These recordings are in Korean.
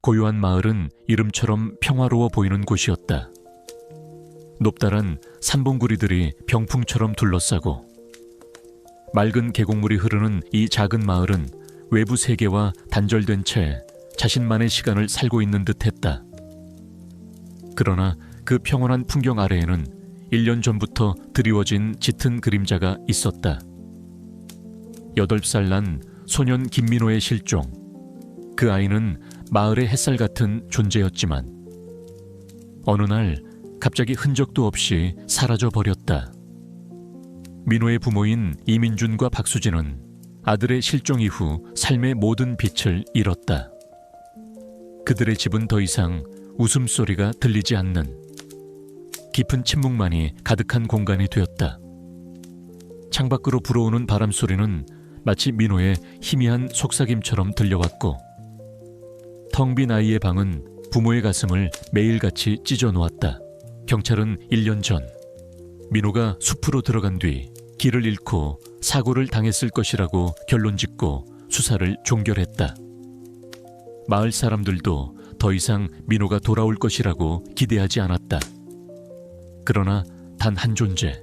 고요한 마을은 이름처럼 평화로워 보이는 곳이었다. 높다란 산봉구리들이 병풍처럼 둘러싸고 맑은 계곡물이 흐르는 이 작은 마을은 외부 세계와 단절된 채 자신만의 시간을 살고 있는 듯했다. 그러나 그 평온한 풍경 아래에는 1년 전부터 드리워진 짙은 그림자가 있었다. 8살 난 소년 김민호의 실종. 그 아이는 마을의 햇살 같은 존재였지만 어느 날 갑자기 흔적도 없이 사라져 버렸다. 민호의 부모인 이민준과 박수진은 아들의 실종 이후 삶의 모든 빛을 잃었다. 그들의 집은 더 이상 웃음소리가 들리지 않는 깊은 침묵만이 가득한 공간이 되었다. 창밖으로 불어오는 바람소리는 마치 민호의 희미한 속삭임처럼 들려왔고 텅 빈 아이의 방은 부모의 가슴을 매일같이 찢어 놓았다. 경찰은 1년 전 민호가 숲으로 들어간 뒤 길을 잃고 사고를 당했을 것이라고 결론짓고 수사를 종결했다. 마을 사람들도 더 이상 민호가 돌아올 것이라고 기대하지 않았다. 그러나 단 한 존재,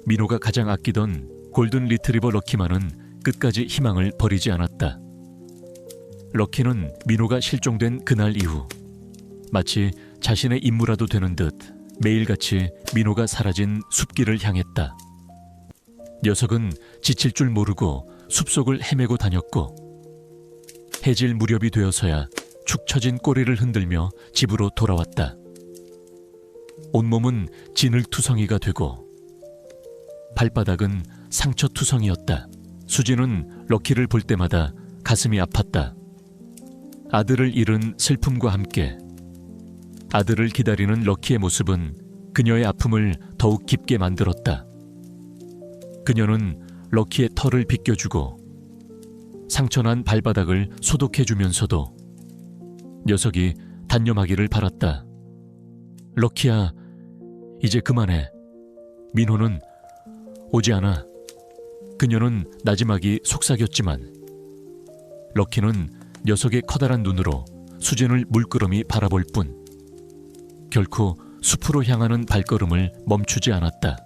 민호가 가장 아끼던 골든 리트리버 럭키만은 끝까지 희망을 버리지 않았다. 럭키는 민호가 실종된 그날 이후 마치 자신의 임무라도 되는 듯 매일같이 민호가 사라진 숲길을 향했다. 녀석은 지칠 줄 모르고 숲속을 헤매고 다녔고 해질 무렵이 되어서야 축 처진 꼬리를 흔들며 집으로 돌아왔다. 온몸은 진흙투성이가 되고 발바닥은 상처투성이었다. 수지는 럭키를 볼 때마다 가슴이 아팠다. 아들을 잃은 슬픔과 함께 아들을 기다리는 럭키의 모습은 그녀의 아픔을 더욱 깊게 만들었다. 그녀는 럭키의 털을 빗겨주고 상처난 발바닥을 소독해주면서도 녀석이 단념하기를 바랐다. 럭키야, 이제 그만해. 민호는 오지 않아. 그녀는 나지막이 속삭였지만 럭키는 녀석의 커다란 눈으로 수진을 물끄러미 바라볼 뿐 결코 숲으로 향하는 발걸음을 멈추지 않았다.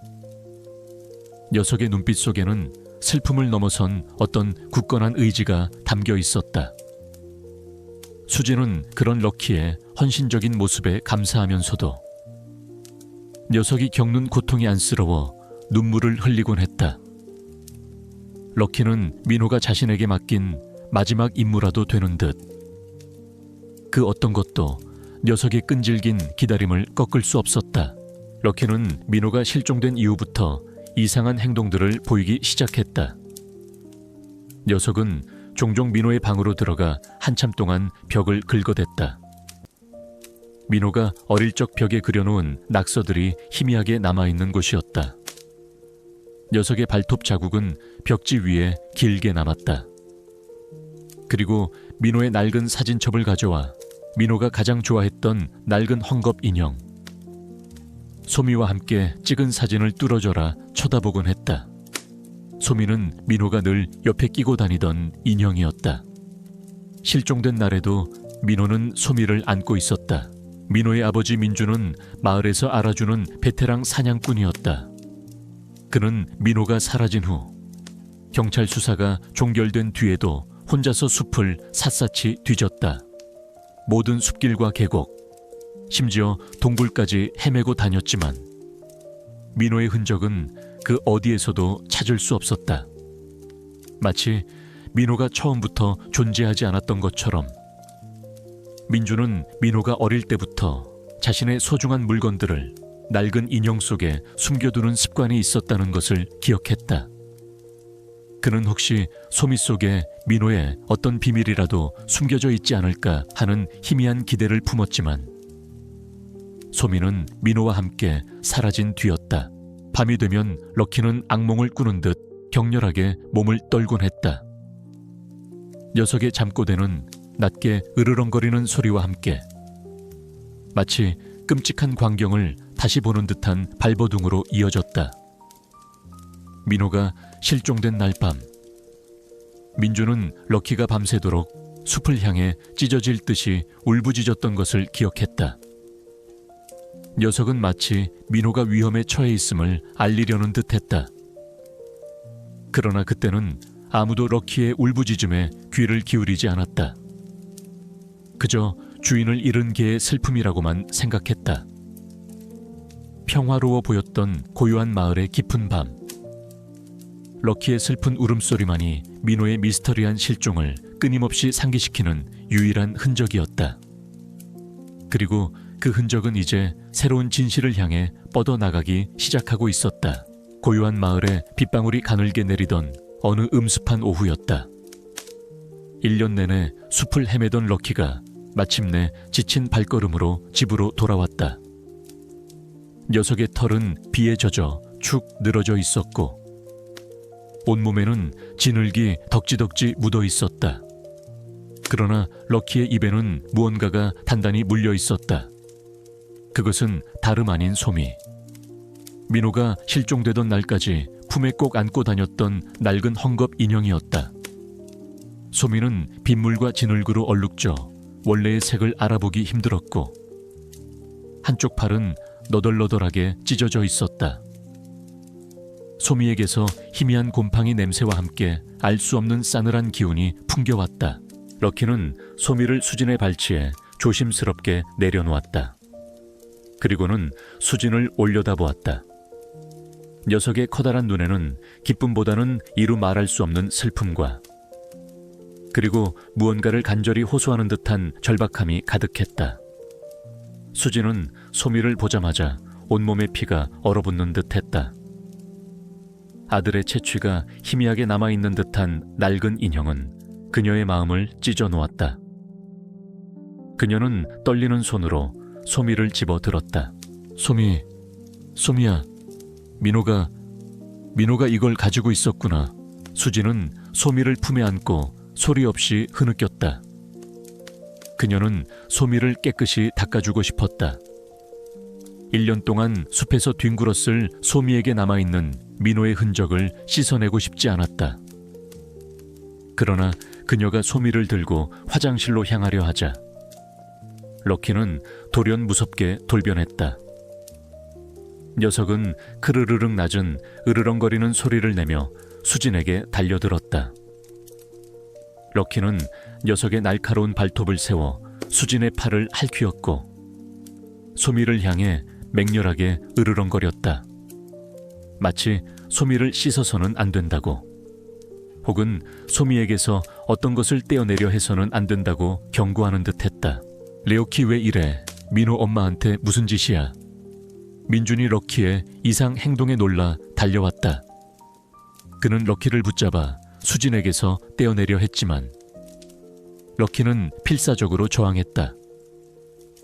녀석의 눈빛 속에는 슬픔을 넘어선 어떤 굳건한 의지가 담겨 있었다. 수진은 그런 럭키의 헌신적인 모습에 감사하면서도 녀석이 겪는 고통이 안쓰러워 눈물을 흘리곤 했다. 럭키는 민호가 자신에게 맡긴 마지막 임무라도 되는 듯 그 어떤 것도 녀석의 끈질긴 기다림을 꺾을 수 없었다. 럭키는 민호가 실종된 이후부터 이상한 행동들을 보이기 시작했다. 녀석은 종종 민호의 방으로 들어가 한참 동안 벽을 긁어댔다. 민호가 어릴 적 벽에 그려놓은 낙서들이 희미하게 남아있는 곳이었다. 녀석의 발톱 자국은 벽지 위에 길게 남았다. 그리고 민호의 낡은 사진첩을 가져와 민호가 가장 좋아했던 낡은 헝겊 인형 소미와 함께 찍은 사진을 뚫어져라 쳐다보곤 했다. 소미는 민호가 늘 옆에 끼고 다니던 인형이었다. 실종된 날에도 민호는 소미를 안고 있었다. 민호의 아버지 민주는 마을에서 알아주는 베테랑 사냥꾼이었다. 그는 민호가 사라진 후 경찰 수사가 종결된 뒤에도 혼자서 숲을 샅샅이 뒤졌다. 모든 숲길과 계곡, 심지어 동굴까지 헤매고 다녔지만 민호의 흔적은 그 어디에서도 찾을 수 없었다. 마치 민호가 처음부터 존재하지 않았던 것처럼 민주는 민호가 어릴 때부터 자신의 소중한 물건들을 낡은 인형 속에 숨겨두는 습관이 있었다는 것을 기억했다. 그는 혹시 소미 속에 민호의 어떤 비밀이라도 숨겨져 있지 않을까 하는 희미한 기대를 품었지만 소미는 민호와 함께 사라진 뒤였다. 밤이 되면 럭키는 악몽을 꾸는 듯 격렬하게 몸을 떨곤 했다. 녀석의 잠꼬대는 낮게 으르렁거리는 소리와 함께 마치 끔찍한 광경을 다시 보는 듯한 발버둥으로 이어졌다. 민호가 실종된 날 밤 민주는 럭키가 밤새도록 숲을 향해 찢어질 듯이 울부짖었던 것을 기억했다. 녀석은 마치 민호가 위험에 처해 있음을 알리려는 듯했다. 그러나 그때는 아무도 럭키의 울부짖음에 귀를 기울이지 않았다. 그저 주인을 잃은 개의 슬픔이라고만 생각했다. 평화로워 보였던 고요한 마을의 깊은 밤. 럭키의 슬픈 울음소리만이 민호의 미스터리한 실종을 끊임없이 상기시키는 유일한 흔적이었다. 그리고 그 흔적은 이제 새로운 진실을 향해 뻗어나가기 시작하고 있었다. 고요한 마을에 빗방울이 가늘게 내리던 어느 음습한 오후였다. 1년 내내 숲을 헤매던 럭키가 마침내 지친 발걸음으로 집으로 돌아왔다. 녀석의 털은 비에 젖어 축 늘어져 있었고 온몸에는 진흙이 덕지덕지 묻어 있었다. 그러나 럭키의 입에는 무언가가 단단히 물려 있었다. 그것은 다름 아닌 소미. 민호가 실종되던 날까지 품에 꼭 안고 다녔던 낡은 헝겊 인형이었다. 소미는 빗물과 진흙으로 얼룩져 원래의 색을 알아보기 힘들었고 한쪽 팔은 너덜너덜하게 찢어져 있었다. 소미에게서 희미한 곰팡이 냄새와 함께 알 수 없는 싸늘한 기운이 풍겨왔다. 럭키는 소미를 수진의 발치에 조심스럽게 내려놓았다. 그리고는 수진을 올려다보았다. 녀석의 커다란 눈에는 기쁨보다는 이루 말할 수 없는 슬픔과 그리고 무언가를 간절히 호소하는 듯한 절박함이 가득했다. 수진은 소미를 보자마자 온몸의 피가 얼어붙는 듯했다. 아들의 채취가 희미하게 남아있는 듯한 낡은 인형은 그녀의 마음을 찢어 놓았다. 그녀는 떨리는 손으로 소미를 집어들었다. 소미야, 민호가 이걸 가지고 있었구나. 수진은 소미를 품에 안고 소리 없이 흐느꼈다. 그녀는 소미를 깨끗이 닦아주고 싶었다. 1년 동안 숲에서 뒹굴었을 소미에게 남아있는 민호의 흔적을 씻어내고 싶지 않았다. 그러나 그녀가 소미를 들고 화장실로 향하려 하자 럭키는 돌연 무섭게 돌변했다. 녀석은 크르르륵 낮은 으르렁거리는 소리를 내며 수진에게 달려들었다. 럭키는 녀석의 날카로운 발톱을 세워 수진의 팔을 핥히었고 소미를 향해 맹렬하게 으르렁거렸다. 마치 소미를 씻어서는 안 된다고, 혹은 소미에게서 어떤 것을 떼어내려 해서는 안 된다고 경고하는 듯했다. 레오키 왜 이래? 민호 엄마한테 무슨 짓이야? 민준이 럭키의 이상 행동에 놀라 달려왔다. 그는 럭키를 붙잡아 수진에게서 떼어내려 했지만 럭키는 필사적으로 저항했다.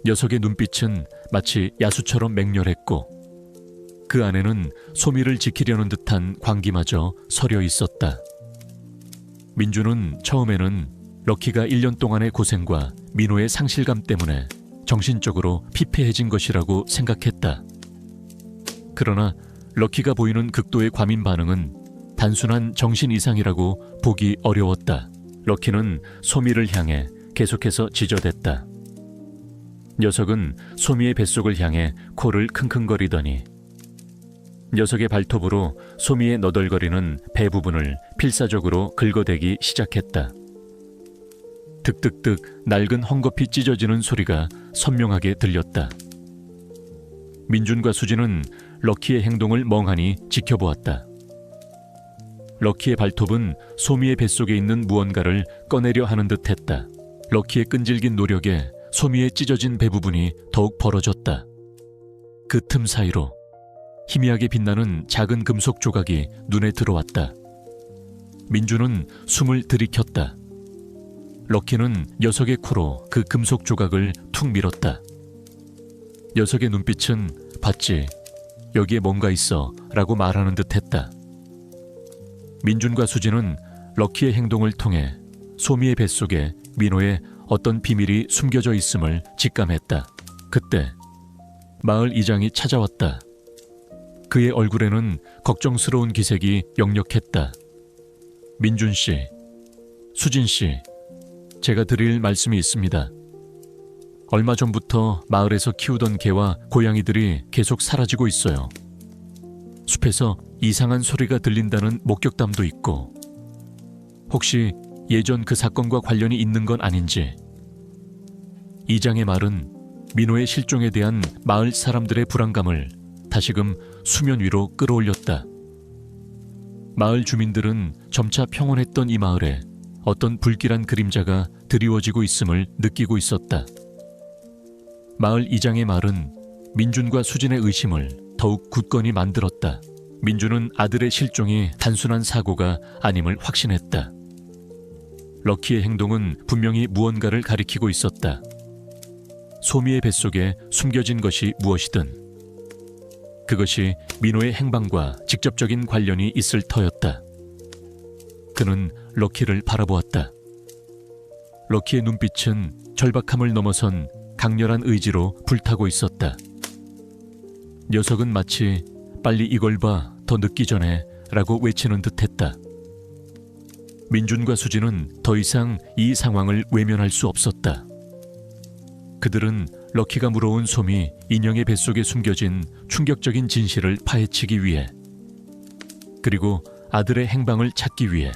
녀석의 눈빛은 마치 야수처럼 맹렬했고 그 안에는 소미를 지키려는 듯한 광기마저 서려 있었다. 민주는 처음에는 럭키가 1년 동안의 고생과 민호의 상실감 때문에 정신적으로 피폐해진 것이라고 생각했다. 그러나 럭키가 보이는 극도의 과민 반응은 단순한 정신 이상이라고 보기 어려웠다. 럭키는 소미를 향해 계속해서 지저댔다. 녀석은 소미의 뱃속을 향해 코를 킁킁거리더니 녀석의 발톱으로 소미의 너덜거리는 배 부분을 필사적으로 긁어대기 시작했다. 득득득 낡은 헝겊이 찢어지는 소리가 선명하게 들렸다. 민준과 수진은 럭키의 행동을 멍하니 지켜보았다. 럭키의 발톱은 소미의 뱃속에 있는 무언가를 꺼내려 하는 듯했다. 럭키의 끈질긴 노력에 소미의 찢어진 배 부분이 더욱 벌어졌다. 그 틈 사이로 희미하게 빛나는 작은 금속 조각이 눈에 들어왔다. 민주는 숨을 들이켰다. 럭키는 녀석의 코로 그 금속 조각을 툭 밀었다. 녀석의 눈빛은 봤지? 여기에 뭔가 있어 라고 말하는 듯했다. 민준과 수진은 럭키의 행동을 통해 소미의 뱃속에 민호의 어떤 비밀이 숨겨져 있음을 직감했다. 그때 마을 이장이 찾아왔다. 그의 얼굴에는 걱정스러운 기색이 역력했다. 민준 씨, 수진 씨, 제가 드릴 말씀이 있습니다. 얼마 전부터 마을에서 키우던 개와 고양이들이 계속 사라지고 있어요. 숲에서 이상한 소리가 들린다는 목격담도 있고, 혹시 예전 그 사건과 관련이 있는 건 아닌지. 이장의 말은 민호의 실종에 대한 마을 사람들의 불안감을 다시금 수면 위로 끌어올렸다. 마을 주민들은 점차 평온했던 이 마을에 어떤 불길한 그림자가 드리워지고 있음을 느끼고 있었다. 마을 이장의 말은 민준과 수진의 의심을 더욱 굳건히 만들었다. 민준은 아들의 실종이 단순한 사고가 아님을 확신했다. 럭키의 행동은 분명히 무언가를 가리키고 있었다. 소미의 뱃속에 숨겨진 것이 무엇이든 그것이 민호의 행방과 직접적인 관련이 있을 터였다. 그는 럭키를 바라보았다. 럭키의 눈빛은 절박함을 넘어선 강렬한 의지로 불타고 있었다. 녀석은 마치 빨리 이걸 봐, 더 늦기 전에 라고 외치는 듯했다. 민준과 수진은 더 이상 이 상황을 외면할 수 없었다. 그들은 럭키가 물어온 솜이 인형의 뱃속에 숨겨진 충격적인 진실을 파헤치기 위해, 그리고 아들의 행방을 찾기 위해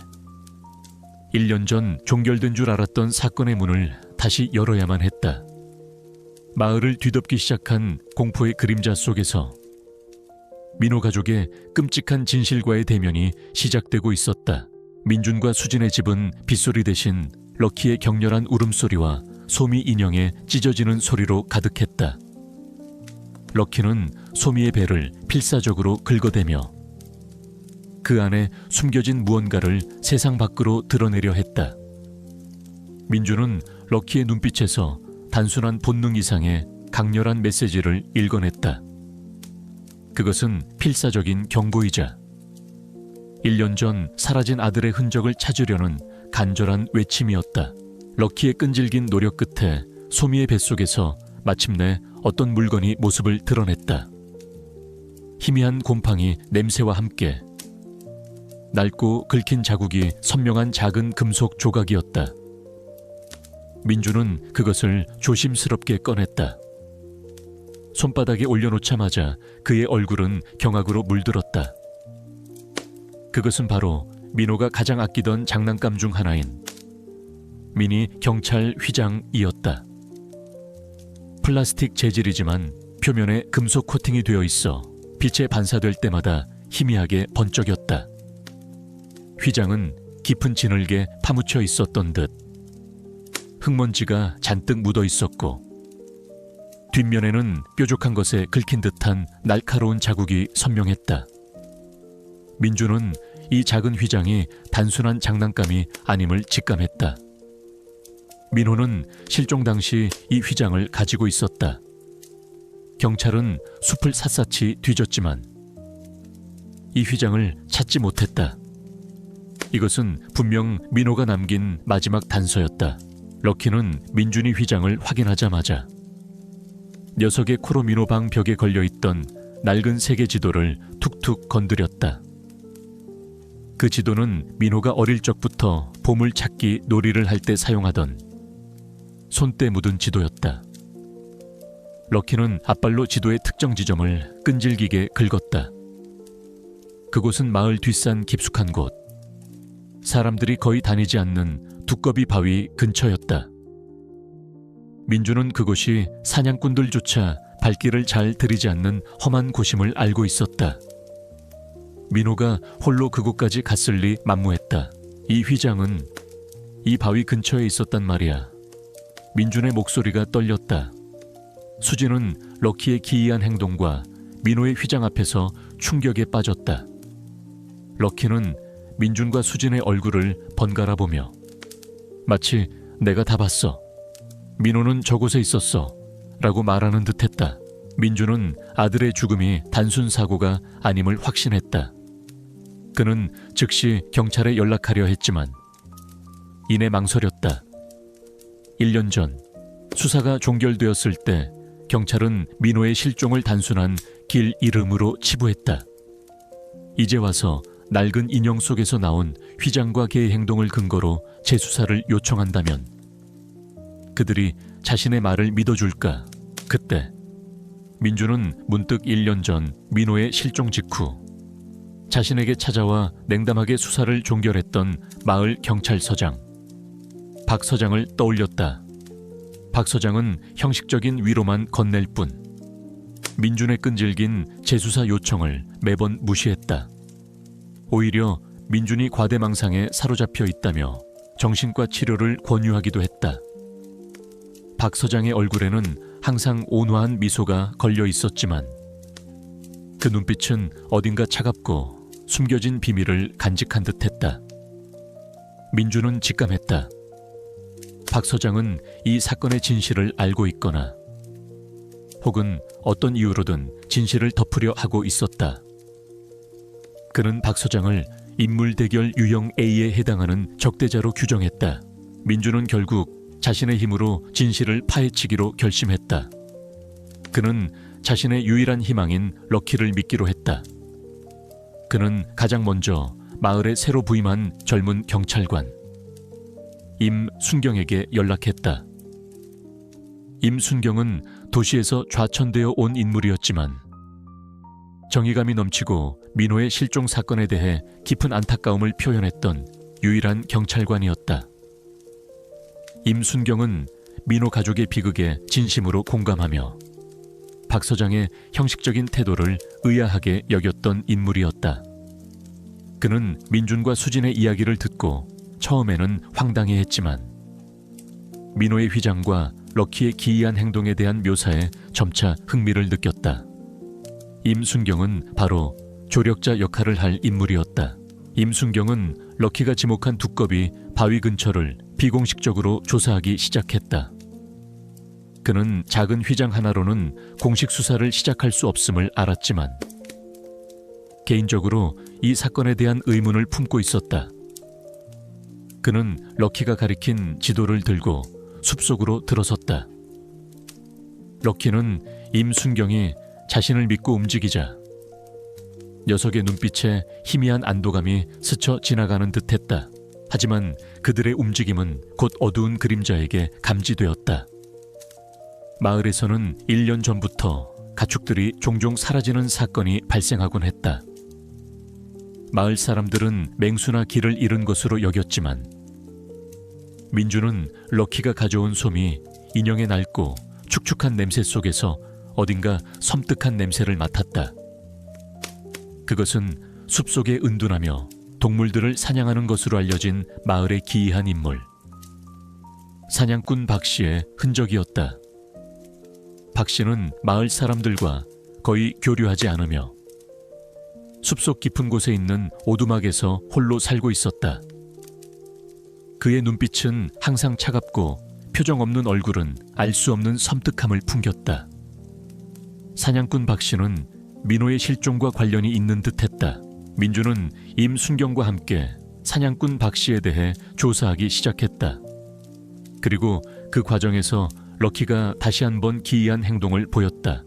1년 전 종결된 줄 알았던 사건의 문을 다시 열어야만 했다. 마을을 뒤덮기 시작한 공포의 그림자 속에서 민호 가족의 끔찍한 진실과의 대면이 시작되고 있었다. 민준과 수진의 집은 빗소리 대신 럭키의 격렬한 울음소리와 소미 인형의 찢어지는 소리로 가득했다. 럭키는 소미의 배를 필사적으로 긁어대며 그 안에 숨겨진 무언가를 세상 밖으로 드러내려 했다. 민준은 럭키의 눈빛에서 단순한 본능 이상의 강렬한 메시지를 읽어냈다. 그것은 필사적인 경고이자 1년 전 사라진 아들의 흔적을 찾으려는 간절한 외침이었다. 럭키의 끈질긴 노력 끝에 소미의 뱃속에서 마침내 어떤 물건이 모습을 드러냈다. 희미한 곰팡이 냄새와 함께 낡고 긁힌 자국이 선명한 작은 금속 조각이었다. 민주는 그것을 조심스럽게 꺼냈다. 손바닥에 올려놓자마자 그의 얼굴은 경악으로 물들었다. 그것은 바로 민호가 가장 아끼던 장난감 중 하나인 미니 경찰 휘장이었다. 플라스틱 재질이지만 표면에 금속 코팅이 되어 있어 빛에 반사될 때마다 희미하게 번쩍였다. 휘장은 깊은 진흙에 파묻혀 있었던 듯 흙먼지가 잔뜩 묻어 있었고 뒷면에는 뾰족한 것에 긁힌 듯한 날카로운 자국이 선명했다. 민주는 이 작은 휘장이 단순한 장난감이 아님을 직감했다. 민호는 실종 당시 이 휘장을 가지고 있었다. 경찰은 숲을 샅샅이 뒤졌지만 이 휘장을 찾지 못했다. 이것은 분명 민호가 남긴 마지막 단서였다. 럭키는 민준이 휘장을 확인하자마자 녀석의 코로 민호 방 벽에 걸려있던 낡은 세계 지도를 툭툭 건드렸다. 그 지도는 민호가 어릴 적부터 보물찾기 놀이를 할 때 사용하던 손때 묻은 지도였다. 럭키는 앞발로 지도의 특정 지점을 끈질기게 긁었다. 그곳은 마을 뒷산 깊숙한 곳, 사람들이 거의 다니지 않는 두꺼비 바위 근처였다. 민주는 그곳이 사냥꾼들조차 발길을 잘 들이지 않는 험한 곳임을 알고 있었다. 민호가 홀로 그곳까지 갔을 리 만무했다. 이 휘장은 이 바위 근처에 있었단 말이야. 민준의 목소리가 떨렸다. 수진은 럭키의 기이한 행동과 민호의 휘장 앞에서 충격에 빠졌다. 럭키는 민준과 수진의 얼굴을 번갈아 보며 마치 내가 다 봤어. 민호는 저곳에 있었어. 라고 말하는 듯했다. 민준은 아들의 죽음이 단순 사고가 아님을 확신했다. 그는 즉시 경찰에 연락하려 했지만 이내 망설였다. 1년 전 수사가 종결되었을 때 경찰은 민호의 실종을 단순한 길 이름으로 치부했다. 이제 와서 낡은 인형 속에서 나온 휘장과 개의 행동을 근거로 재수사를 요청한다면 그들이 자신의 말을 믿어줄까? 그때 민주는 문득 1년 전 민호의 실종 직후 자신에게 찾아와 냉담하게 수사를 종결했던 마을 경찰서장 박 서장을 떠올렸다. 박 서장은 형식적인 위로만 건넬 뿐 민준의 끈질긴 재수사 요청을 매번 무시했다. 오히려 민준이 과대망상에 사로잡혀 있다며 정신과 치료를 권유하기도 했다. 박 서장의 얼굴에는 항상 온화한 미소가 걸려 있었지만 그 눈빛은 어딘가 차갑고 숨겨진 비밀을 간직한 듯했다. 민준은 직감했다. 박 서장은 이 사건의 진실을 알고 있거나 혹은 어떤 이유로든 진실을 덮으려 하고 있었다. 그는 박 서장을 인물 대결 유형 A에 해당하는 적대자로 규정했다. 민준은 결국 자신의 힘으로 진실을 파헤치기로 결심했다. 그는 자신의 유일한 희망인 럭키를 믿기로 했다. 그는 가장 먼저 마을에 새로 부임한 젊은 경찰관 임순경에게 연락했다. 임순경은 도시에서 좌천되어 온 인물이었지만 정의감이 넘치고 민호의 실종 사건에 대해 깊은 안타까움을 표현했던 유일한 경찰관이었다. 임순경은 민호 가족의 비극에 진심으로 공감하며 박 서장의 형식적인 태도를 의아하게 여겼던 인물이었다. 그는 민준과 수진의 이야기를 듣고 처음에는 황당해했지만 민호의 휘장과 럭키의 기이한 행동에 대한 묘사에 점차 흥미를 느꼈다. 임순경은 바로 조력자 역할을 할 인물이었다. 임순경은 럭키가 지목한 두꺼비 바위 근처를 비공식적으로 조사하기 시작했다. 그는 작은 휘장 하나로는 공식 수사를 시작할 수 없음을 알았지만 개인적으로 이 사건에 대한 의문을 품고 있었다. 그는 럭키가 가리킨 지도를 들고 숲속으로 들어섰다. 럭키는 임순경이 자신을 믿고 움직이자 녀석의 눈빛에 희미한 안도감이 스쳐 지나가는 듯했다. 하지만 그들의 움직임은 곧 어두운 그림자에게 감지되었다. 마을에서는 1년 전부터 가축들이 종종 사라지는 사건이 발생하곤 했다. 마을 사람들은 맹수나 길을 잃은 것으로 여겼지만 민주는 럭키가 가져온 솜이 인형의 낡고 축축한 냄새 속에서 어딘가 섬뜩한 냄새를 맡았다. 그것은 숲속에 은둔하며 동물들을 사냥하는 것으로 알려진 마을의 기이한 인물 사냥꾼 박 씨의 흔적이었다. 박 씨는 마을 사람들과 거의 교류하지 않으며 숲속 깊은 곳에 있는 오두막에서 홀로 살고 있었다. 그의 눈빛은 항상 차갑고 표정 없는 얼굴은 알 수 없는 섬뜩함을 풍겼다. 사냥꾼 박 씨는 민호의 실종과 관련이 있는 듯했다. 민주는 임순경과 함께 사냥꾼 박 씨에 대해 조사하기 시작했다. 그리고 그 과정에서 럭키가 다시 한번 기이한 행동을 보였다.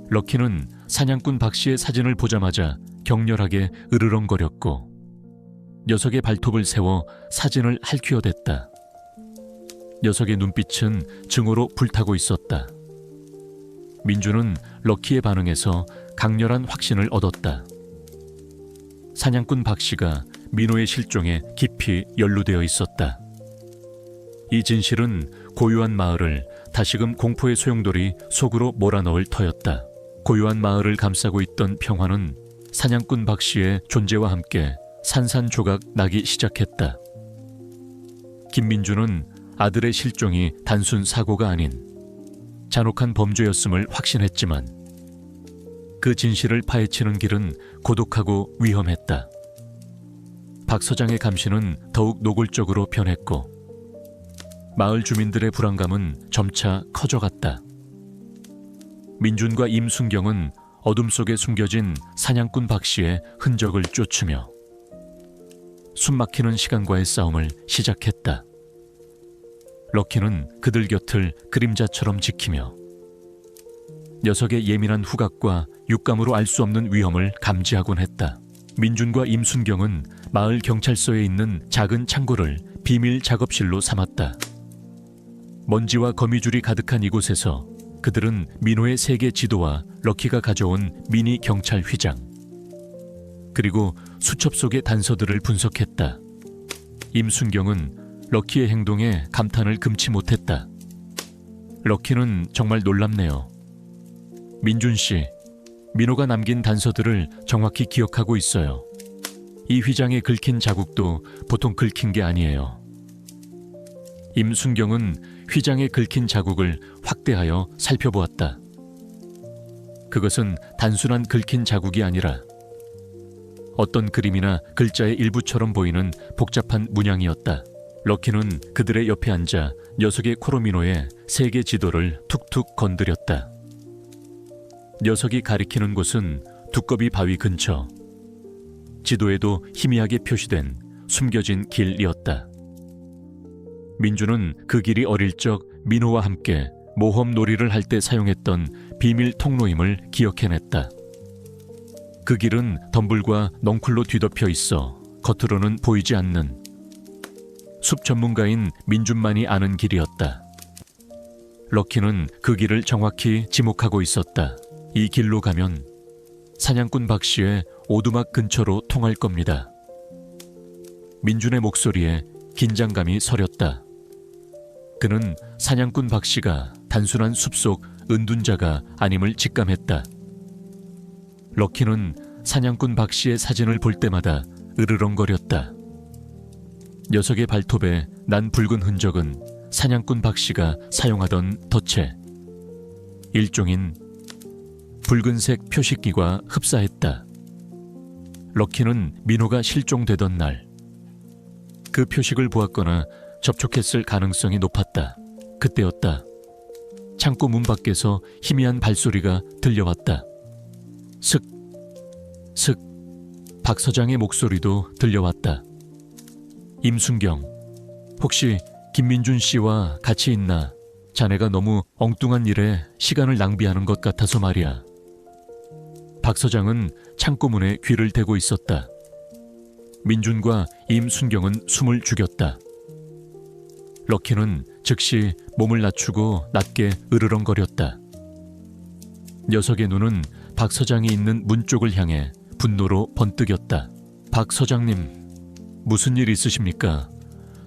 럭키는 사냥꾼 박 씨의 사진을 보자마자 격렬하게 으르렁거렸고 녀석의 발톱을 세워 사진을 할퀴어댔다. 녀석의 눈빛은 증오로 불타고 있었다. 민주는 럭키의 반응에서 강렬한 확신을 얻었다. 사냥꾼 박 씨가 민호의 실종에 깊이 연루되어 있었다. 이 진실은 고요한 마을을 다시금 공포의 소용돌이 속으로 몰아넣을 터였다. 고요한 마을을 감싸고 있던 평화는 사냥꾼 박 씨의 존재와 함께 산산조각 나기 시작했다. 김민주는 아들의 실종이 단순 사고가 아닌 잔혹한 범죄였음을 확신했지만 그 진실을 파헤치는 길은 고독하고 위험했다. 박 서장의 감시는 더욱 노골적으로 변했고 마을 주민들의 불안감은 점차 커져갔다. 민준과 임순경은 어둠 속에 숨겨진 사냥꾼 박 씨의 흔적을 쫓으며 숨막히는 시간과의 싸움을 시작했다. 럭키는 그들 곁을 그림자처럼 지키며 녀석의 예민한 후각과 육감으로 알 수 없는 위험을 감지하곤 했다. 민준과 임순경은 마을 경찰서에 있는 작은 창고를 비밀 작업실로 삼았다. 먼지와 거미줄이 가득한 이곳에서 그들은 민호의 세계 지도와 럭키가 가져온 미니 경찰 휘장, 그리고 수첩 속의 단서들을 분석했다. 임순경은 럭키의 행동에 감탄을 금치 못했다. 럭키는 정말 놀랍네요. 민준 씨, 민호가 남긴 단서들을 정확히 기억하고 있어요. 이 휘장에 긁힌 자국도 보통 긁힌 게 아니에요. 임순경은 휘장에 긁힌 자국을 확대하여 살펴보았다. 그것은 단순한 긁힌 자국이 아니라 어떤 그림이나 글자의 일부처럼 보이는 복잡한 문양이었다. 럭키는 그들의 옆에 앉아 녀석의 코로 민호의 세계 지도를 툭툭 건드렸다. 녀석이 가리키는 곳은 두꺼비 바위 근처. 지도에도 희미하게 표시된 숨겨진 길이었다. 민주는 그 길이 어릴 적 민호와 함께 모험 놀이를 할 때 사용했던 비밀 통로임을 기억해냈다. 그 길은 덤불과 넝쿨로 뒤덮여 있어 겉으로는 보이지 않는 숲 전문가인 민준만이 아는 길이었다. 럭키는 그 길을 정확히 지목하고 있었다. 이 길로 가면 사냥꾼 박씨의 오두막 근처로 통할 겁니다. 민준의 목소리에 긴장감이 서렸다. 그는 사냥꾼 박씨가 단순한 숲속 은둔자가 아님을 직감했다. 럭키는 사냥꾼 박씨의 사진을 볼 때마다 으르렁거렸다. 녀석의 발톱에 난 붉은 흔적은 사냥꾼 박씨가 사용하던 덫에 일종인 붉은색 표식기와 흡사했다. 럭키는 민호가 실종되던 날 그 표식을 보았거나 접촉했을 가능성이 높았다. 그때였다. 창고 문 밖에서 희미한 발소리가 들려왔다. 슥, 슥. 박 서장의 목소리도 들려왔다. 임순경, 혹시 김민준 씨와 같이 있나? 자네가 너무 엉뚱한 일에 시간을 낭비하는 것 같아서 말이야. 박 서장은 창고문에 귀를 대고 있었다. 민준과 임순경은 숨을 죽였다. 럭키는 즉시 몸을 낮추고 낮게 으르렁거렸다. 녀석의 눈은 박 서장이 있는 문 쪽을 향해 분노로 번뜩였다. 박 서장님, 무슨 일 있으십니까?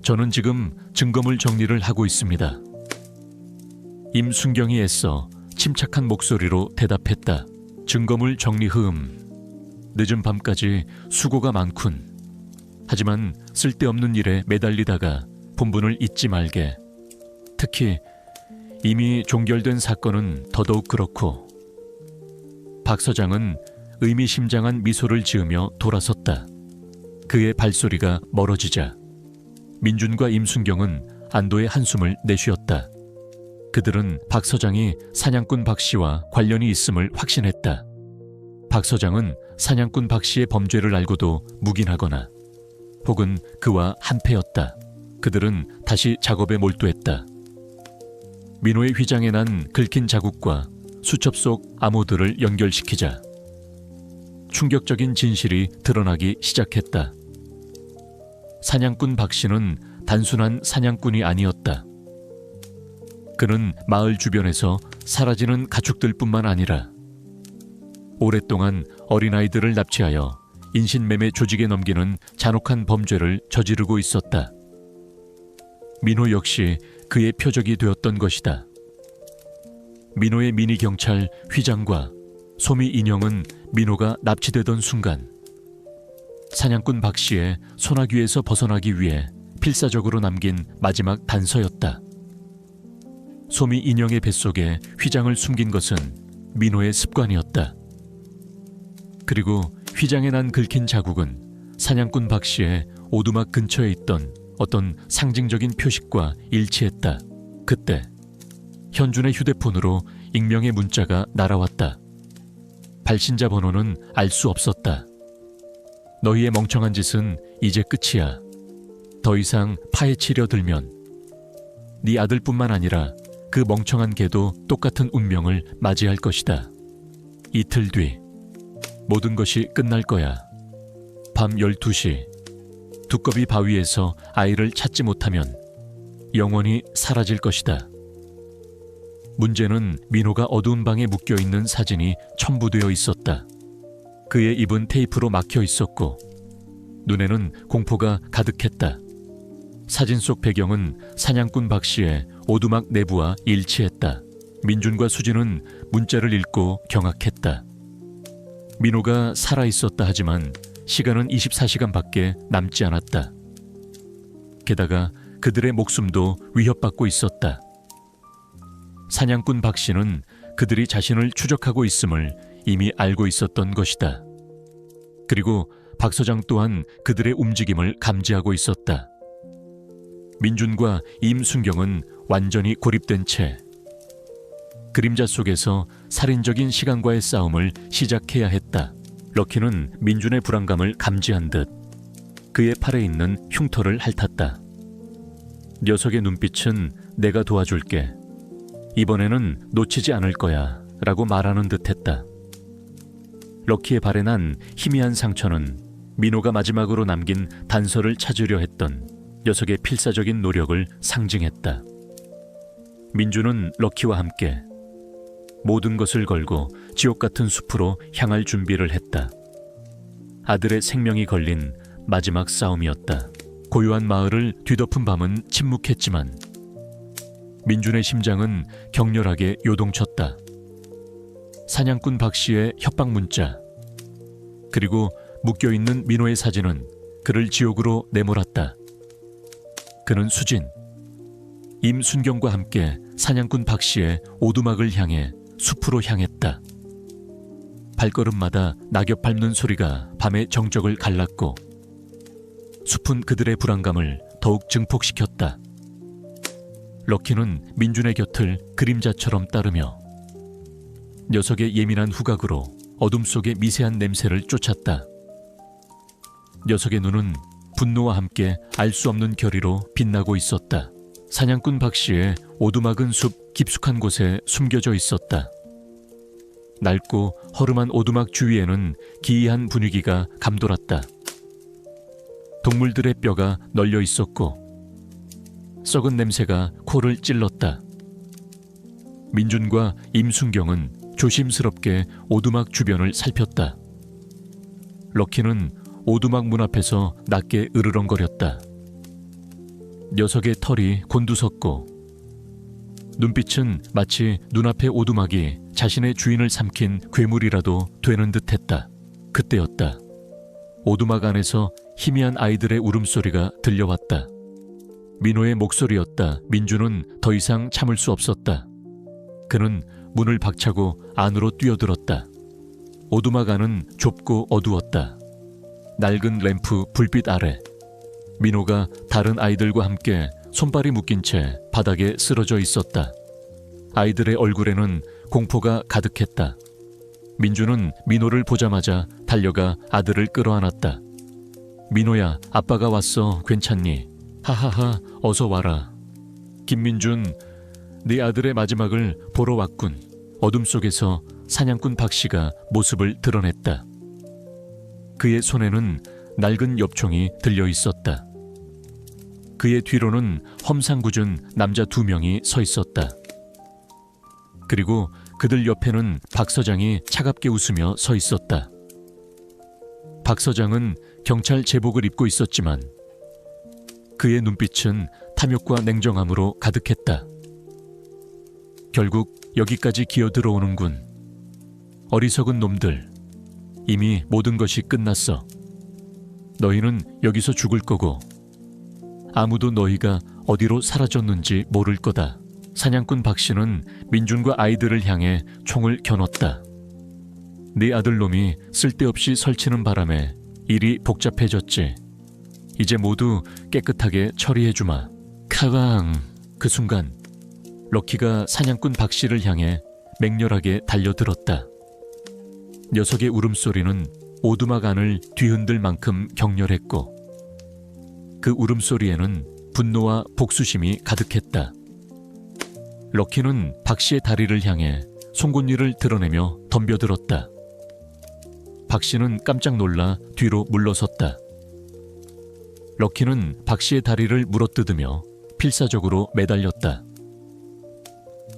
저는 지금 증거물 정리를 하고 있습니다. 임순경이 애써 침착한 목소리로 대답했다. 증거물 정리 늦은 밤까지 수고가 많군. 하지만 쓸데없는 일에 매달리다가 본분을 잊지 말게. 특히 이미 종결된 사건은 더더욱 그렇고. 박 서장은 의미심장한 미소를 지으며 돌아섰다. 그의 발소리가 멀어지자 민준과 임순경은 안도의 한숨을 내쉬었다. 그들은 박 서장이 사냥꾼 박 씨와 관련이 있음을 확신했다. 박 서장은 사냥꾼 박 씨의 범죄를 알고도 묵인하거나 혹은 그와 한패였다. 그들은 다시 작업에 몰두했다. 민호의 휘장에 난 긁힌 자국과 수첩 속 암호들을 연결시키자 충격적인 진실이 드러나기 시작했다. 사냥꾼 박 씨는 단순한 사냥꾼이 아니었다. 그는 마을 주변에서 사라지는 가축들뿐만 아니라 오랫동안 어린아이들을 납치하여 인신매매 조직에 넘기는 잔혹한 범죄를 저지르고 있었다. 민호 역시 그의 표적이 되었던 것이다. 민호의 미니 경찰 휘장과 소미 인형은 민호가 납치되던 순간 사냥꾼 박 씨의 소나귀에서 벗어나기 위해 필사적으로 남긴 마지막 단서였다. 소미 인형의 뱃속에 휘장을 숨긴 것은 민호의 습관이었다. 그리고 휘장에 난 긁힌 자국은 사냥꾼 박 씨의 오두막 근처에 있던 어떤 상징적인 표식과 일치했다. 그때 현준의 휴대폰으로 익명의 문자가 날아왔다. 발신자 번호는 알 수 없었다. 너희의 멍청한 짓은 이제 끝이야. 더 이상 파헤치려 들면 네 아들뿐만 아니라 그 멍청한 개도 똑같은 운명을 맞이할 것이다. 이틀 뒤 모든 것이 끝날 거야. 밤 12시 두꺼비 바위에서 아이를 찾지 못하면 영원히 사라질 것이다. 문제는 민호가 어두운 방에 묶여있는 사진이 첨부되어 있었다. 그의 입은 테이프로 막혀 있었고 눈에는 공포가 가득했다. 사진 속 배경은 사냥꾼 박씨의 오두막 내부와 일치했다. 민준과 수진은 문자를 읽고 경악했다. 민호가 살아있었다 하지만 시간은 24시간밖에 남지 않았다. 게다가 그들의 목숨도 위협받고 있었다. 사냥꾼 박씨는 그들이 자신을 추적하고 있음을 이미 알고 있었던 것이다. 그리고 박 서장 또한 그들의 움직임을 감지하고 있었다. 민준과 임순경은 완전히 고립된 채 그림자 속에서 살인적인 시간과의 싸움을 시작해야 했다. 럭키는 민준의 불안감을 감지한 듯 그의 팔에 있는 흉터를 핥았다. 녀석의 눈빛은 내가 도와줄게. 이번에는 놓치지 않을 거야 라고 말하는 듯 했다. 럭키의 발에 난 희미한 상처는 민호가 마지막으로 남긴 단서를 찾으려 했던 녀석의 필사적인 노력을 상징했다. 민준은 럭키와 함께 모든 것을 걸고 지옥 같은 숲으로 향할 준비를 했다. 아들의 생명이 걸린 마지막 싸움이었다. 고요한 마을을 뒤덮은 밤은 침묵했지만 민준의 심장은 격렬하게 요동쳤다. 사냥꾼 박씨의 협박 문자 그리고 묶여있는 민호의 사진은 그를 지옥으로 내몰았다. 그는 수진, 임순경과 함께 사냥꾼 박씨의 오두막을 향해 숲으로 향했다. 발걸음마다 낙엽 밟는 소리가 밤의 정적을 갈랐고 숲은 그들의 불안감을 더욱 증폭시켰다. 럭키는 민준의 곁을 그림자처럼 따르며 녀석의 예민한 후각으로 어둠 속의 미세한 냄새를 쫓았다. 녀석의 눈은 분노와 함께 알 수 없는 결의로 빛나고 있었다. 사냥꾼 박씨의 오두막은 숲 깊숙한 곳에 숨겨져 있었다. 낡고 허름한 오두막 주위에는 기이한 분위기가 감돌았다. 동물들의 뼈가 널려 있었고 썩은 냄새가 코를 찔렀다. 민준과 임순경은 조심스럽게 오두막 주변을 살폈다. 럭키는 오두막 문 앞에서 낮게 으르렁거렸다. 녀석의 털이 곤두섰고 눈빛은 마치 눈앞의 오두막이 자신의 주인을 삼킨 괴물이라도 되는 듯했다. 그때였다. 오두막 안에서 희미한 아이들의 울음소리가 들려왔다. 민호의 목소리였다. 민준은 더 이상 참을 수 없었다. 그는 문을 박차고 안으로 뛰어들었다. 오두막 안은 좁고 어두웠다. 낡은 램프 불빛 아래 민호가 다른 아이들과 함께 손발이 묶인 채 바닥에 쓰러져 있었다. 아이들의 얼굴에는 공포가 가득했다. 민준은 민호를 보자마자 달려가 아들을 끌어안았다. 민호야, 아빠가 왔어. 괜찮니? 하하하, 어서 와라. 김민준, 네 아들의 마지막을 보러 왔군. 어둠 속에서 사냥꾼 박씨가 모습을 드러냈다. 그의 손에는 낡은 엽총이 들려 있었다. 그의 뒤로는 험상궂은 남자 2명이 서 있었다. 그리고 그들 옆에는 박 서장이 차갑게 웃으며 서 있었다. 박 서장은 경찰 제복을 입고 있었지만 그의 눈빛은 탐욕과 냉정함으로 가득했다. 결국 여기까지 기어들어오는군. 어리석은 놈들. 이미 모든 것이 끝났어. 너희는 여기서 죽을 거고 아무도 너희가 어디로 사라졌는지 모를 거다. 사냥꾼 박씨는 민준과 아이들을 향해 총을 겨눴다. 네 아들놈이 쓸데없이 설치는 바람에 일이 복잡해졌지. 이제 모두 깨끗하게 처리해주마. 카방. 그 순간 럭키가 사냥꾼 박씨를 향해 맹렬하게 달려들었다. 녀석의 울음소리는 오두막 안을 뒤흔들 만큼 격렬했고 그 울음소리에는 분노와 복수심이 가득했다. 럭키는 박씨의 다리를 향해 송곳니를 드러내며 덤벼들었다. 박씨는 깜짝 놀라 뒤로 물러섰다. 럭키는 박씨의 다리를 물어뜯으며 필사적으로 매달렸다.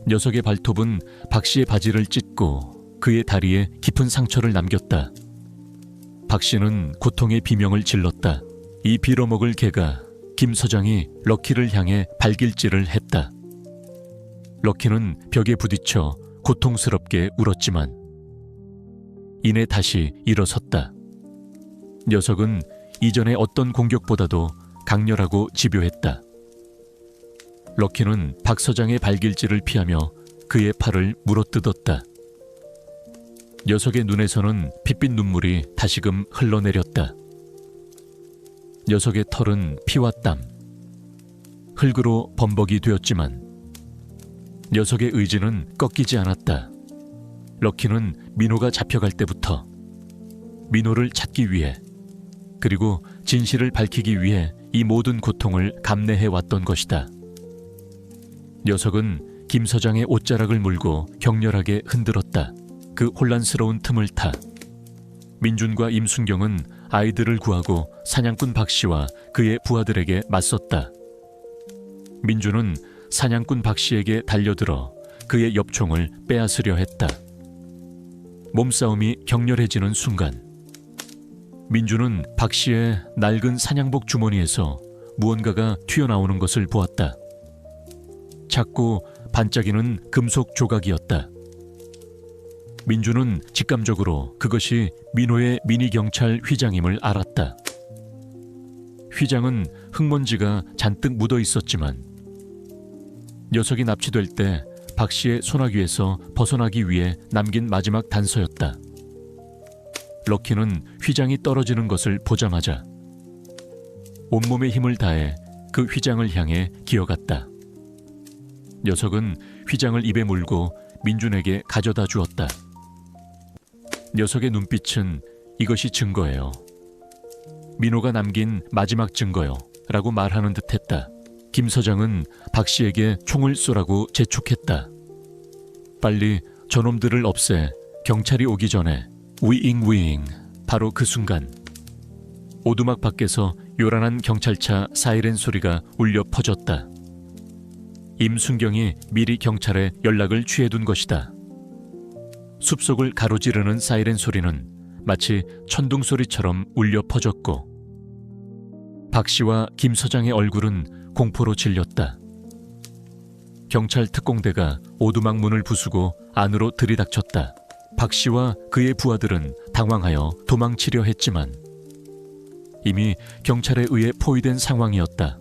녀석의 발톱은 박 씨의 바지를 찢고 그의 다리에 깊은 상처를 남겼다. 박 씨는 고통의 비명을 질렀다. 이 빌어먹을 개가 김 서장이 럭키를 향해 발길질을 했다. 럭키는 벽에 부딪혀 고통스럽게 울었지만 이내 다시 일어섰다. 녀석은 이전의 어떤 공격보다도 강렬하고 집요했다. 럭키는 박 서장의 발길질을 피하며 그의 팔을 물어뜯었다. 녀석의 눈에서는 핏빛 눈물이 다시금 흘러내렸다. 녀석의 털은 피와 땀, 흙으로 범벅이 되었지만 녀석의 의지는 꺾이지 않았다. 럭키는 민호가 잡혀갈 때부터 민호를 찾기 위해, 그리고 진실을 밝히기 위해 이 모든 고통을 감내해 왔던 것이다. 녀석은 김 서장의 옷자락을 물고 격렬하게 흔들었다. 그 혼란스러운 틈을 타 민준과 임순경은 아이들을 구하고 사냥꾼 박 씨와 그의 부하들에게 맞섰다. 민준은 사냥꾼 박 씨에게 달려들어 그의 엽총을 빼앗으려 했다. 몸싸움이 격렬해지는 순간 민준은 박 씨의 낡은 사냥복 주머니에서 무언가가 튀어나오는 것을 보았다. 작고 반짝이는 금속 조각이었다. 민준은 직감적으로 그것이 민호의 미니경찰 휘장임을 알았다. 휘장은 흙먼지가 잔뜩 묻어 있었지만 녀석이 납치될 때 박 씨의 소나귀에서 벗어나기 위해 남긴 마지막 단서였다. 럭키는 휘장이 떨어지는 것을 보자마자 온몸의 힘을 다해 그 휘장을 향해 기어갔다. 녀석은 휘장을 입에 물고 민준에게 가져다 주었다. 녀석의 눈빛은 이것이 증거예요. 민호가 남긴 마지막 증거요 라고 말하는 듯했다. 김 서장은 박 씨에게 총을 쏘라고 재촉했다. 빨리 저놈들을 없애, 경찰이 오기 전에. 위잉. 바로 그 순간 오두막 밖에서 요란한 경찰차 사이렌 소리가 울려 퍼졌다. 임순경이 미리 경찰에 연락을 취해둔 것이다. 숲속을 가로지르는 사이렌 소리는 마치 천둥 소리처럼 울려 퍼졌고 박 씨와 김 서장의 얼굴은 공포로 질렸다. 경찰 특공대가 오두막 문을 부수고 안으로 들이닥쳤다. 박 씨와 그의 부하들은 당황하여 도망치려 했지만 이미 경찰에 의해 포위된 상황이었다.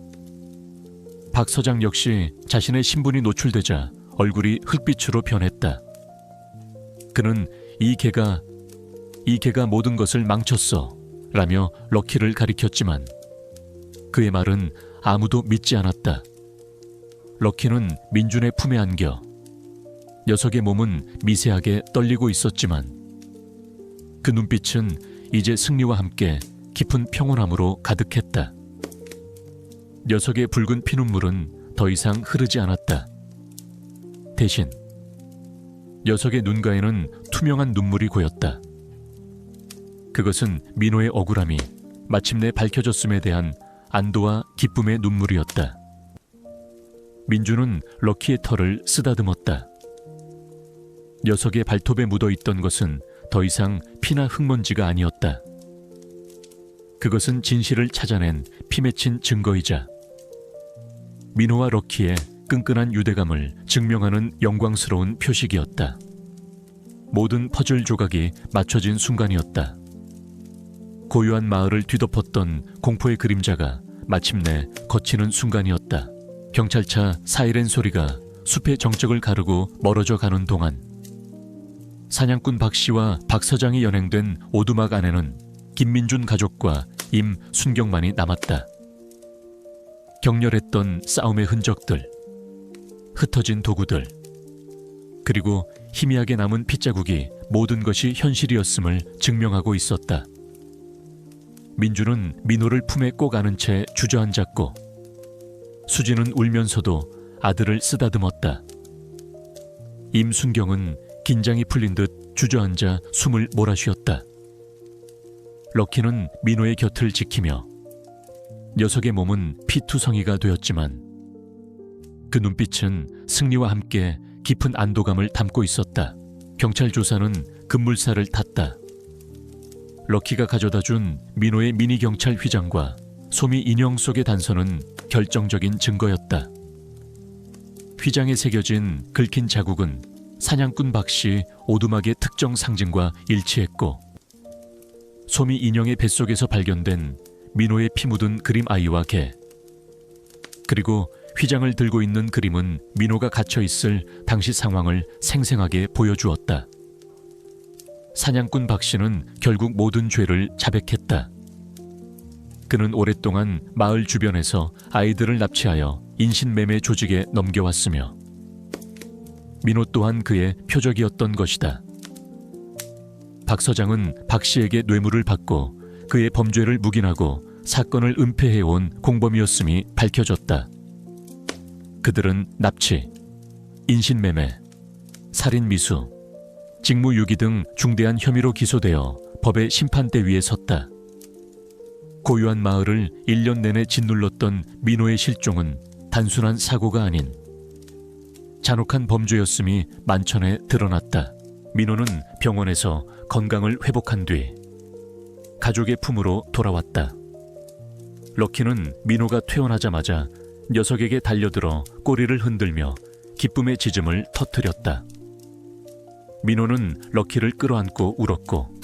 박 서장 역시 자신의 신분이 노출되자 얼굴이 흙빛으로 변했다. 그는 이 개가 모든 것을 망쳤어 라며 럭키를 가리켰지만 그의 말은 아무도 믿지 않았다. 럭키는 민준의 품에 안겨 녀석의 몸은 미세하게 떨리고 있었지만 그 눈빛은 이제 승리와 함께 깊은 평온함으로 가득했다. 녀석의 붉은 피눈물은 더 이상 흐르지 않았다. 대신 녀석의 눈가에는 투명한 눈물이 고였다. 그것은 민호의 억울함이 마침내 밝혀졌음에 대한 안도와 기쁨의 눈물이었다. 민준은 럭키의 털을 쓰다듬었다. 녀석의 발톱에 묻어있던 것은 더 이상 피나 흙먼지가 아니었다. 그것은 진실을 찾아낸 피 맺힌 증거이자 민호와 럭키의 끈끈한 유대감을 증명하는 영광스러운 표식이었다. 모든 퍼즐 조각이 맞춰진 순간이었다. 고요한 마을을 뒤덮었던 공포의 그림자가 마침내 걷히는 순간이었다. 경찰차 사이렌 소리가 숲의 정적을 가르고 멀어져 가는 동안 사냥꾼 박 씨와 박 서장이 연행된 오두막 안에는 김민준 가족과 임순경만이 남았다. 격렬했던 싸움의 흔적들, 흩어진 도구들, 그리고 희미하게 남은 핏자국이 모든 것이 현실이었음을 증명하고 있었다. 민준은 민호를 품에 꼭 안은 채 주저앉았고 수지는 울면서도 아들을 쓰다듬었다. 임순경은 긴장이 풀린 듯 주저앉아 숨을 몰아쉬었다. 럭키는 민호의 곁을 지키며 녀석의 몸은 피투성이가 되었지만 그 눈빛은 승리와 함께 깊은 안도감을 담고 있었다. 경찰 조사는 급물살을 탔다. 럭키가 가져다준 민호의 미니 경찰 휘장과 소미 인형 속의 단서는 결정적인 증거였다. 휘장에 새겨진 긁힌 자국은 사냥꾼 박씨 오두막의 특정 상징과 일치했고, 소미 인형의 뱃속에서 발견된 민호의 피 묻은 그림 아이와 개, 그리고 휘장을 들고 있는 그림은 민호가 갇혀있을 당시 상황을 생생하게 보여주었다. 사냥꾼 박씨는 결국 모든 죄를 자백했다. 그는 오랫동안 마을 주변에서 아이들을 납치하여 인신매매 조직에 넘겨왔으며, 민호 또한 그의 표적이었던 것이다. 박 서장은 박 씨에게 뇌물을 받고 그의 범죄를 묵인하고 사건을 은폐해온 공범이었음이 밝혀졌다. 그들은 납치, 인신매매, 살인미수, 직무유기 등 중대한 혐의로 기소되어 법의 심판대 위에 섰다. 고요한 마을을 1년 내내 짓눌렀던 민호의 실종은 단순한 사고가 아닌 잔혹한 범죄였음이 만천에 드러났다. 민호는 병원에서 건강을 회복한 뒤 가족의 품으로 돌아왔다. 럭키는 민호가 퇴원하자마자 녀석에게 달려들어 꼬리를 흔들며 기쁨의 짖음을 터뜨렸다. 민호는 럭키를 끌어안고 울었고,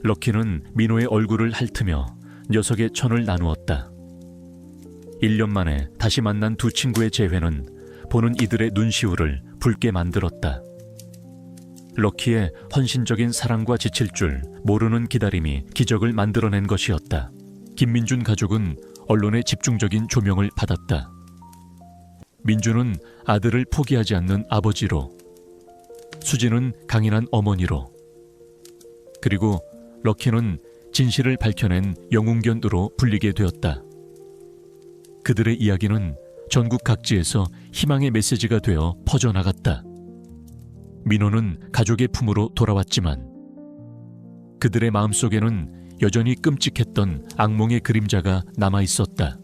럭키는 민호의 얼굴을 핥으며 녀석의 천을 나누었다. 1년 만에 다시 만난 두 친구의 재회는 보는 이들의 눈시울을 붉게 만들었다. 럭키의 헌신적인 사랑과 지칠 줄 모르는 기다림이 기적을 만들어낸 것이었다. 김민준 가족은 언론의 집중적인 조명을 받았다. 민준은 아들을 포기하지 않는 아버지로, 수지는 강인한 어머니로, 그리고 럭키는 진실을 밝혀낸 영웅견으로 불리게 되었다. 그들의 이야기는 전국 각지에서 희망의 메시지가 되어 퍼져나갔다. 민호는 가족의 품으로 돌아왔지만 그들의 마음속에는 여전히 끔찍했던 악몽의 그림자가 남아있었다.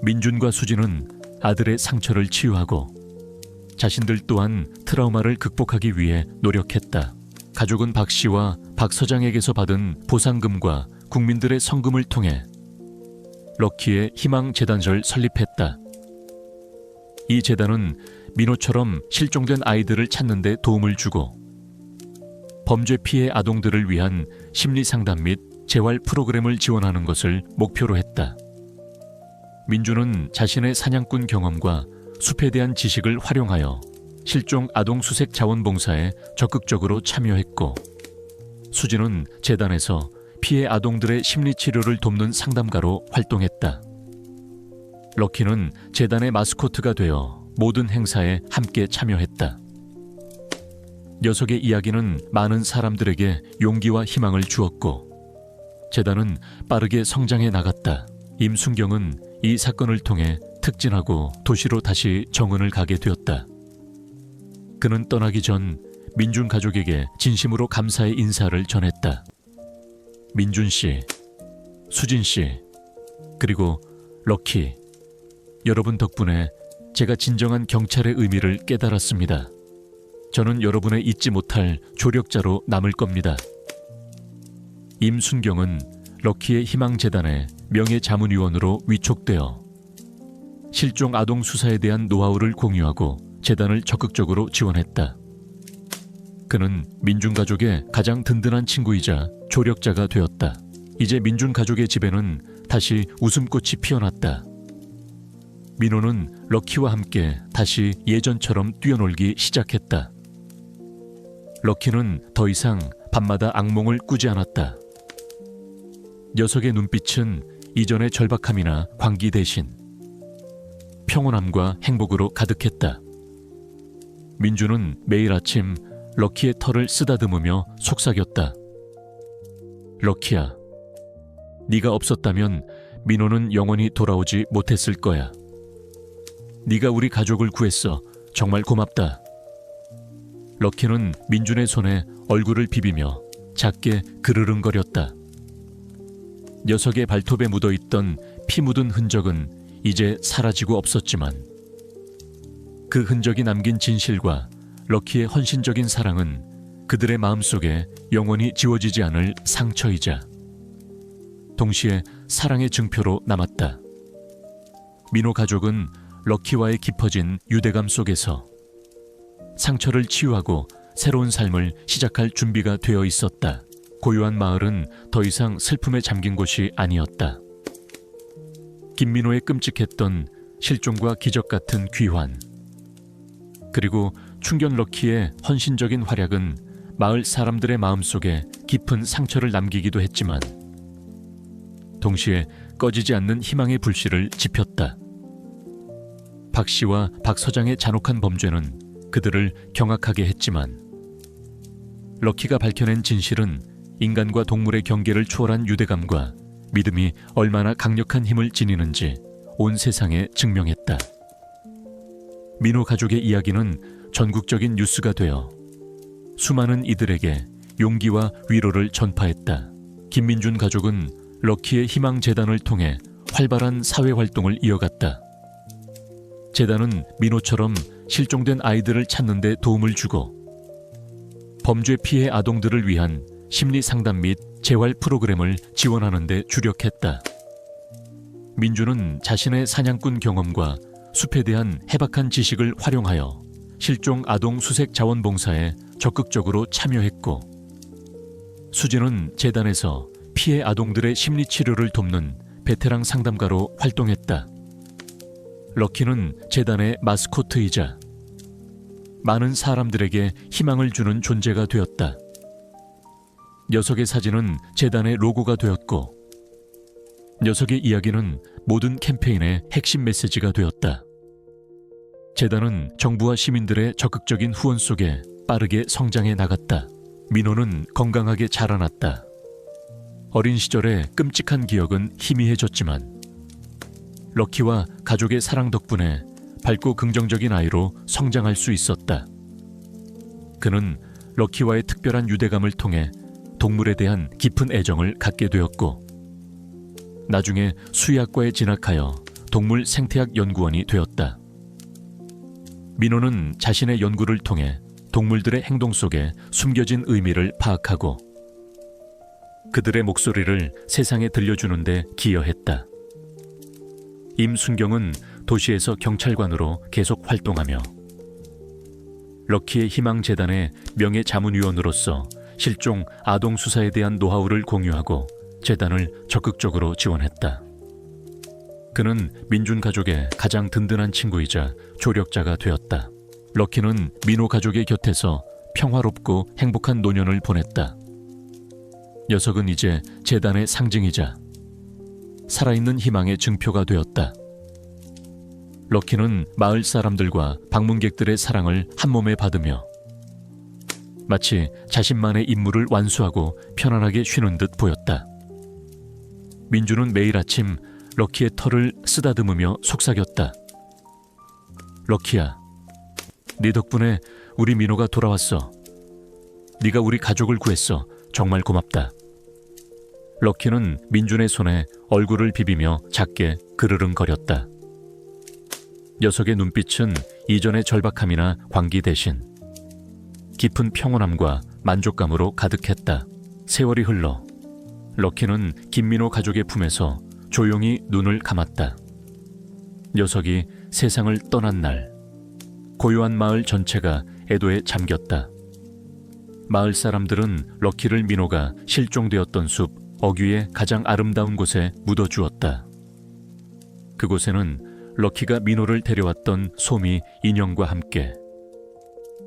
민준과 수지는 아들의 상처를 치유하고 자신들 또한 트라우마를 극복하기 위해 노력했다. 가족은 박 씨와 박 서장에게서 받은 보상금과 국민들의 성금을 통해 럭키의 희망재단을 설립했다. 이 재단은 민호처럼 실종된 아이들을 찾는 데 도움을 주고 범죄 피해 아동들을 위한 심리상담 및 재활 프로그램을 지원하는 것을 목표로 했다. 민주는 자신의 사냥꾼 경험과 숲에 대한 지식을 활용하여 실종 아동 수색 자원봉사에 적극적으로 참여했고, 수지는 재단에서 피해 아동들의 심리치료를 돕는 상담가로 활동했다. 럭키는 재단의 마스코트가 되어 모든 행사에 함께 참여했다. 녀석의 이야기는 많은 사람들에게 용기와 희망을 주었고, 재단은 빠르게 성장해 나갔다. 임순경은 이 사건을 통해 특진하고 도시로 다시 정은을 가게 되었다. 그는 떠나기 전 민준 가족에게 진심으로 감사의 인사를 전했다. 민준 씨, 수진 씨, 그리고 럭키, 여러분 덕분에 제가 진정한 경찰의 의미를 깨달았습니다. 저는 여러분의 잊지 못할 조력자로 남을 겁니다. 임순경은 럭키의 희망재단의 명예자문위원으로 위촉되어 실종 아동 수사에 대한 노하우를 공유하고 재단을 적극적으로 지원했다. 그는 민준 가족의 가장 든든한 친구이자 조력자가 되었다. 이제 민준 가족의 집에는 다시 웃음꽃이 피어났다. 민호는 럭키와 함께 다시 예전처럼 뛰어놀기 시작했다. 럭키는 더 이상 밤마다 악몽을 꾸지 않았다. 녀석의 눈빛은 이전의 절박함이나 광기 대신 평온함과 행복으로 가득했다. 민주는 매일 아침 럭키의 털을 쓰다듬으며 속삭였다. 럭키야, 네가 없었다면 민호는 영원히 돌아오지 못했을 거야. 네가 우리 가족을 구했어. 정말 고맙다. 럭키는 민준의 손에 얼굴을 비비며 작게 그르릉거렸다. 녀석의 발톱에 묻어있던 피 묻은 흔적은 이제 사라지고 없었지만 그 흔적이 남긴 진실과 럭키의 헌신적인 사랑은 그들의 마음속에 영원히 지워지지 않을 상처이자 동시에 사랑의 증표로 남았다. 민호 가족은 럭키와의 깊어진 유대감 속에서 상처를 치유하고 새로운 삶을 시작할 준비가 되어 있었다. 고요한 마을은 더 이상 슬픔에 잠긴 곳이 아니었다. 김민호의 끔찍했던 실종과 기적 같은 귀환, 그리고 충견 럭키의 헌신적인 활약은 마을 사람들의 마음속에 깊은 상처를 남기기도 했지만 동시에 꺼지지 않는 희망의 불씨를 지폈다. 박 씨와 박 서장의 잔혹한 범죄는 그들을 경악하게 했지만 럭키가 밝혀낸 진실은 인간과 동물의 경계를 초월한 유대감과 믿음이 얼마나 강력한 힘을 지니는지 온 세상에 증명했다. 민호 가족의 이야기는 전국적인 뉴스가 되어 수많은 이들에게 용기와 위로를 전파했다. 김민준 가족은 럭키의 희망재단을 통해 활발한 사회활동을 이어갔다. 재단은 민호처럼 실종된 아이들을 찾는 데 도움을 주고 범죄 피해 아동들을 위한 심리상담 및 재활 프로그램을 지원하는 데 주력했다. 민주는 자신의 사냥꾼 경험과 숲에 대한 해박한 지식을 활용하여 실종 아동 수색 자원봉사에 적극적으로 참여했고 수지는 재단에서 피해 아동들의 심리치료를 돕는 베테랑 상담가로 활동했다. 럭키는 재단의 마스코트이자 많은 사람들에게 희망을 주는 존재가 되었다. 녀석의 사진은 재단의 로고가 되었고 녀석의 이야기는 모든 캠페인의 핵심 메시지가 되었다. 재단은 정부와 시민들의 적극적인 후원 속에 빠르게 성장해 나갔다. 민호는 건강하게 자라났다. 어린 시절의 끔찍한 기억은 희미해졌지만 럭키와 가족의 사랑 덕분에 밝고 긍정적인 아이로 성장할 수 있었다. 그는 럭키와의 특별한 유대감을 통해 동물에 대한 깊은 애정을 갖게 되었고 나중에 수의학과에 진학하여 동물 생태학 연구원이 되었다. 민호는 자신의 연구를 통해 동물들의 행동 속에 숨겨진 의미를 파악하고 그들의 목소리를 세상에 들려주는 데 기여했다. 임순경은 도시에서 경찰관으로 계속 활동하며 럭키의 희망재단의 명예자문위원으로서 실종 아동 수사에 대한 노하우를 공유하고 재단을 적극적으로 지원했다. 그는 민준 가족의 가장 든든한 친구이자 조력자가 되었다. 럭키는 민호 가족의 곁에서 평화롭고 행복한 노년을 보냈다. 녀석은 이제 재단의 상징이자 살아있는 희망의 증표가 되었다. 럭키는 마을 사람들과 방문객들의 사랑을 한몸에 받으며 마치 자신만의 임무를 완수하고 편안하게 쉬는 듯 보였다. 민주는 매일 아침 럭키의 털을 쓰다듬으며 속삭였다. 럭키야, 네 덕분에 우리 민호가 돌아왔어. 네가 우리 가족을 구했어. 정말 고맙다. 럭키는 민준의 손에 얼굴을 비비며 작게 그르릉거렸다. 녀석의 눈빛은 이전의 절박함이나 광기 대신 깊은 평온함과 만족감으로 가득했다. 세월이 흘러 럭키는 김민호 가족의 품에서 조용히 눈을 감았다. 녀석이 세상을 떠난 날, 고요한 마을 전체가 애도에 잠겼다. 마을 사람들은 럭키를 민호가 실종되었던 숲 어귀의 가장 아름다운 곳에 묻어주었다. 그곳에는 럭키가 민호를 데려왔던 소미 인형과 함께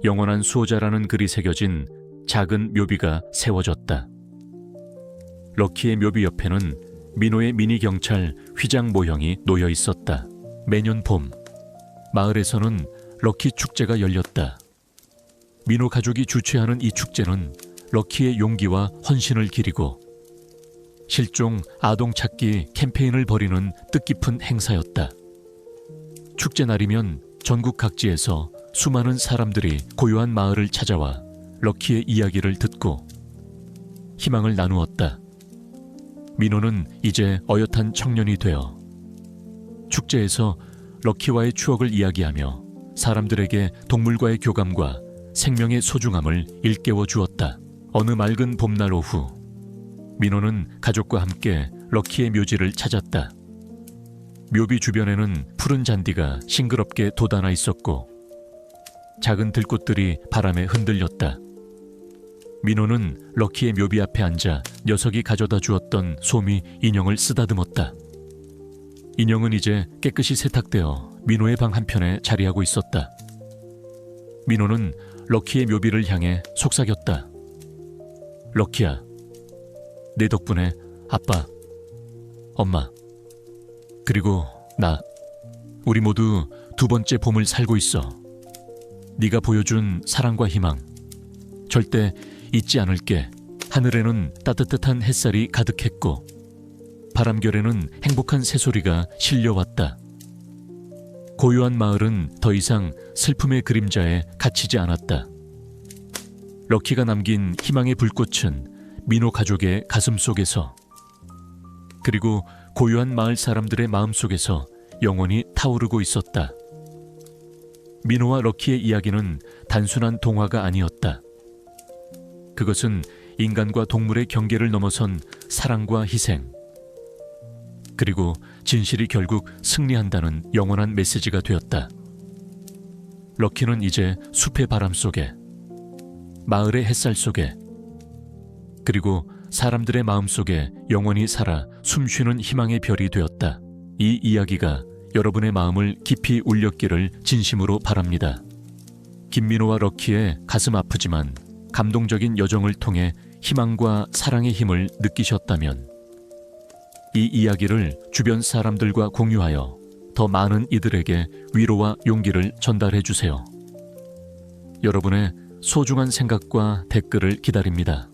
영원한 수호자라는 글이 새겨진 작은 묘비가 세워졌다. 럭키의 묘비 옆에는 민호의 미니 경찰 휘장 모형이 놓여 있었다. 매년 봄, 마을에서는 럭키 축제가 열렸다. 민호 가족이 주최하는 이 축제는 럭키의 용기와 헌신을 기리고 실종 아동 찾기 캠페인을 벌이는 뜻깊은 행사였다. 축제 날이면 전국 각지에서 수많은 사람들이 고요한 마을을 찾아와 럭키의 이야기를 듣고 희망을 나누었다. 민호는 이제 어엿한 청년이 되어 축제에서 럭키와의 추억을 이야기하며 사람들에게 동물과의 교감과 생명의 소중함을 일깨워 주었다. 어느 맑은 봄날 오후, 민호는 가족과 함께 럭키의 묘지를 찾았다. 묘비 주변에는 푸른 잔디가 싱그럽게 돋아나 있었고 작은 들꽃들이 바람에 흔들렸다. 민호는 럭키의 묘비 앞에 앉아 녀석이 가져다 주었던 솜이 인형을 쓰다듬었다. 인형은 이제 깨끗이 세탁되어 민호의 방 한편에 자리하고 있었다. 민호는 럭키의 묘비를 향해 속삭였다. 럭키야, 내 덕분에 아빠, 엄마, 그리고 나, 우리 모두 두 번째 봄을 살고 있어. 네가 보여준 사랑과 희망, 절대 잊지 않을게. 하늘에는 따뜻한 햇살이 가득했고 바람결에는 행복한 새소리가 실려왔다. 고요한 마을은 더 이상 슬픔의 그림자에 갇히지 않았다. 럭키가 남긴 희망의 불꽃은 민호 가족의 가슴 속에서, 그리고 고요한 마을 사람들의 마음 속에서 영원히 타오르고 있었다. 민호와 럭키의 이야기는 단순한 동화가 아니었다. 그것은 인간과 동물의 경계를 넘어선 사랑과 희생, 그리고 진실이 결국 승리한다는 영원한 메시지가 되었다. 럭키는 이제 숲의 바람 속에, 마을의 햇살 속에, 그리고 사람들의 마음 속에 영원히 살아 숨쉬는 희망의 별이 되었다. 이 이야기가 여러분의 마음을 깊이 울렸기를 진심으로 바랍니다. 김민호와 럭키의 가슴 아프지만 감동적인 여정을 통해 희망과 사랑의 힘을 느끼셨다면 이 이야기를 주변 사람들과 공유하여 더 많은 이들에게 위로와 용기를 전달해 주세요. 여러분의 소중한 생각과 댓글을 기다립니다.